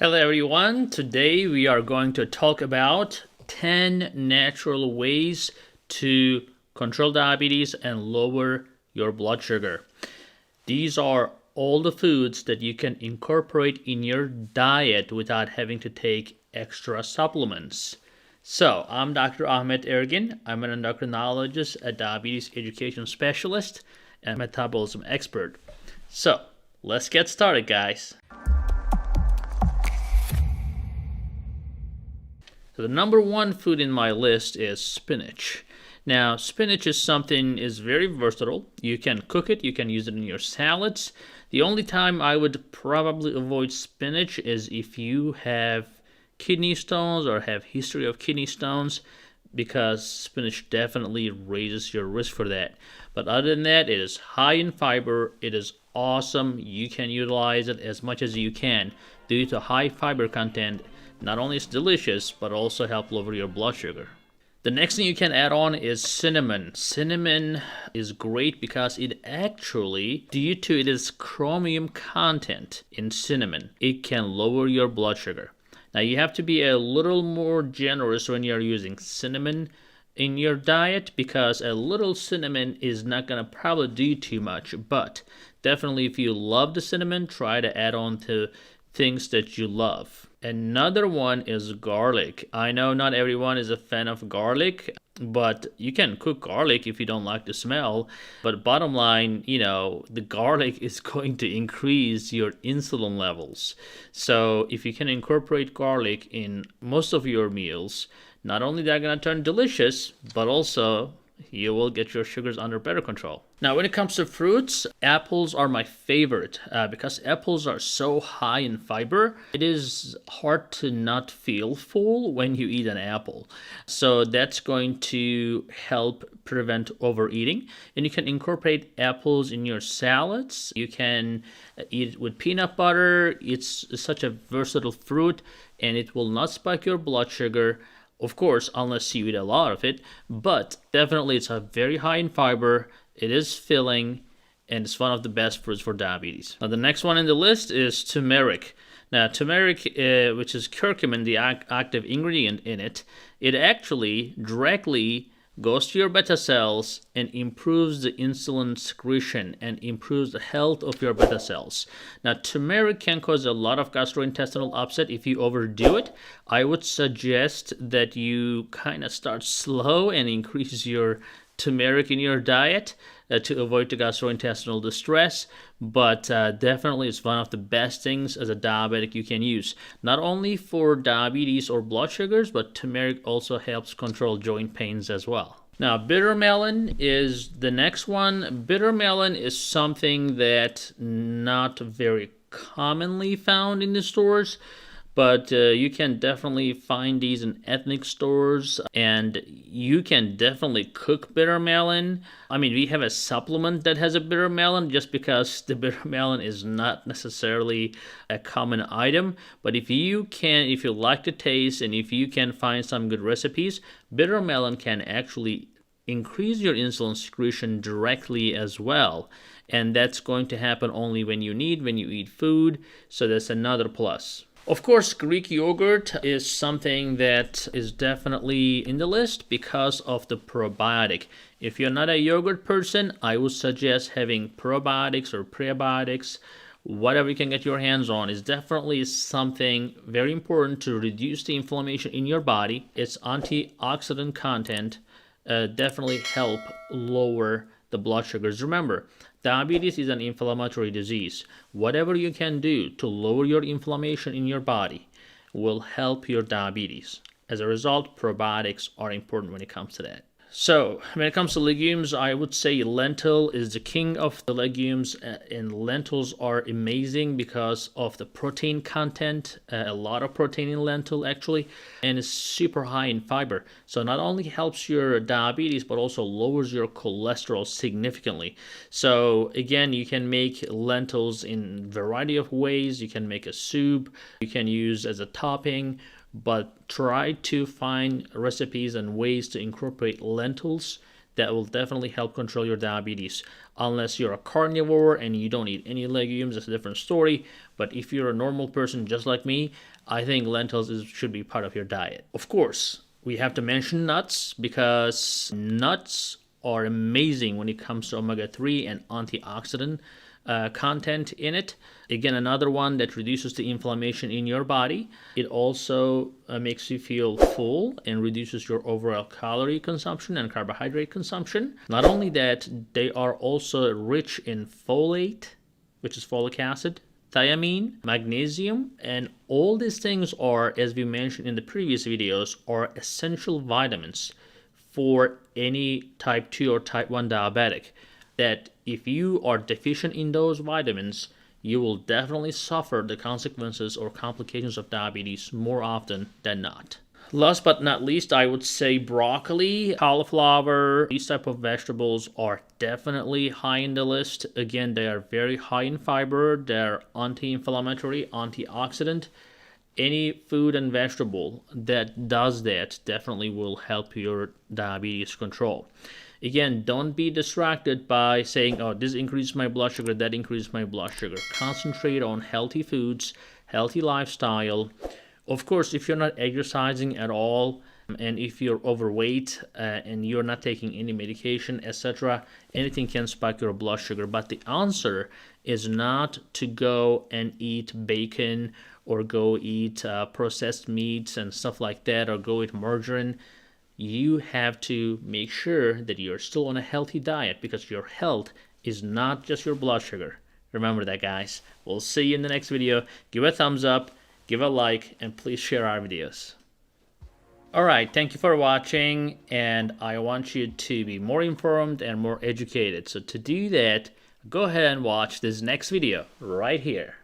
Hello everyone, today we are going to talk about 10 natural ways to control diabetes and lower your blood sugar. These are all the foods that you can incorporate in your diet without having to take extra supplements. So, I'm Dr. Ahmet Ergin. I'm an endocrinologist, a diabetes education specialist, and metabolism expert. So, let's get started, guys. So the number one food in my list is spinach. Now, spinach is very versatile. You can cook it, you can use it in your salads. The only time I would probably avoid spinach is if you have kidney stones or have history of kidney stones, because spinach definitely raises your risk for that. But other than that, it is high in fiber. It is awesome. You can utilize it as much as you can due to high fiber content. Not only is it delicious, but also help lower your blood sugar. The next thing you can add on is cinnamon. Cinnamon is great because it actually, due to its chromium content in cinnamon, it can lower your blood sugar. Now you have to be a little more generous when you're using cinnamon in your diet, because a little cinnamon is not going to probably do too much. But definitely if you love the cinnamon, try to add on to things that you love. Another one is garlic. I know not everyone is a fan of garlic, but you can cook garlic if you don't like the smell. But bottom line, the garlic is going to increase your insulin levels. So if you can incorporate garlic in most of your meals, not only they're going to turn delicious, but also you will get your sugars under better control. Now, when it comes to fruits, apples are my favorite because apples are so high in fiber. It is hard to not feel full when you eat an apple. So that's going to help prevent overeating. And you can incorporate apples in your salads. You can eat it with peanut butter. It's such a versatile fruit, and it will not spike your blood sugar. Of course, unless you eat a lot of it, but definitely it's a very high in fiber, it is filling, and it's one of the best fruits for diabetes. Now the next one in the list is turmeric. Now turmeric, which is curcumin, the active ingredient in it, it actually directly goes to your beta cells and improves the insulin secretion and improves the health of your beta cells. Now, turmeric can cause a lot of gastrointestinal upset if you overdo it. I would suggest that you kind of start slow and increase your turmeric in your diet to avoid the gastrointestinal distress, but definitely it's one of the best things as a diabetic you can use. Not only for diabetes or blood sugars, but turmeric also helps control joint pains as well. Now, bitter melon is the next one. Bitter melon is something that not very commonly found in the stores, but you can definitely find these in ethnic stores, and you can definitely cook bitter melon. I mean, we have a supplement that has a bitter melon just because the bitter melon is not necessarily a common item. But if you like the taste and if you can find some good recipes, bitter melon can actually increase your insulin secretion directly as well. And that's going to happen only when you eat food. So that's another plus. Of course, Greek yogurt is something that is definitely in the list because of the probiotic. If you're not a yogurt person, I would suggest having probiotics or prebiotics. Whatever you can get your hands on is definitely something very important to reduce the inflammation in your body. Its antioxidant content definitely help lower the blood sugars. Remember, diabetes is an inflammatory disease. Whatever you can do to lower your inflammation in your body will help your diabetes. As a result, probiotics are important when it comes to that. So, when it comes to legumes, I would say lentil is the king of the legumes, and lentils are amazing because of the protein content, a lot of protein in lentil actually, and it's super high in fiber. So not only helps your diabetes, but also lowers your cholesterol significantly. So again, you can make lentils in a variety of ways. You can make a soup, you can use as a topping, but try to find recipes and ways to incorporate lentils that will definitely help control your diabetes. Unless you're a carnivore and you don't eat any legumes, that's a different story. But if you're a normal person just like me, I think lentils should be part of your diet. Of course, we have to mention nuts because nuts are amazing when it comes to omega-3 and antioxidant content in it. Again, another one that reduces the inflammation in your body. It also makes you feel full and reduces your overall calorie consumption and carbohydrate consumption. Not only that, they are also rich in folate, which is folic acid, thiamine, magnesium, and all these things are, as we mentioned in the previous videos, are essential vitamins for any type 2 or type 1 diabetic, that if you are deficient in those vitamins, you will definitely suffer the consequences or complications of diabetes more often than not. Last but not least, I would say broccoli, cauliflower, these type of vegetables are definitely high in the list. Again, they are very high in fiber, they're anti-inflammatory, antioxidant. Any food and vegetable that does that definitely will help your diabetes control. Again, don't be distracted by saying, oh, this increased my blood sugar, that increased my blood sugar. Concentrate on healthy foods, healthy lifestyle. Of course, if you're not exercising at all, and if you're overweight and you're not taking any medication, etc., anything can spike your blood sugar. But the answer is not to go and eat bacon or go eat processed meats and stuff like that, or go eat margarine. You have to make sure that you're still on a healthy diet, because your health is not just your blood sugar. Remember that, guys. We'll see you in the next video. Give a thumbs up, give a like, and please share our videos. Alright, thank you for watching, and I want you to be more informed and more educated. So to do that, go ahead and watch this next video right here.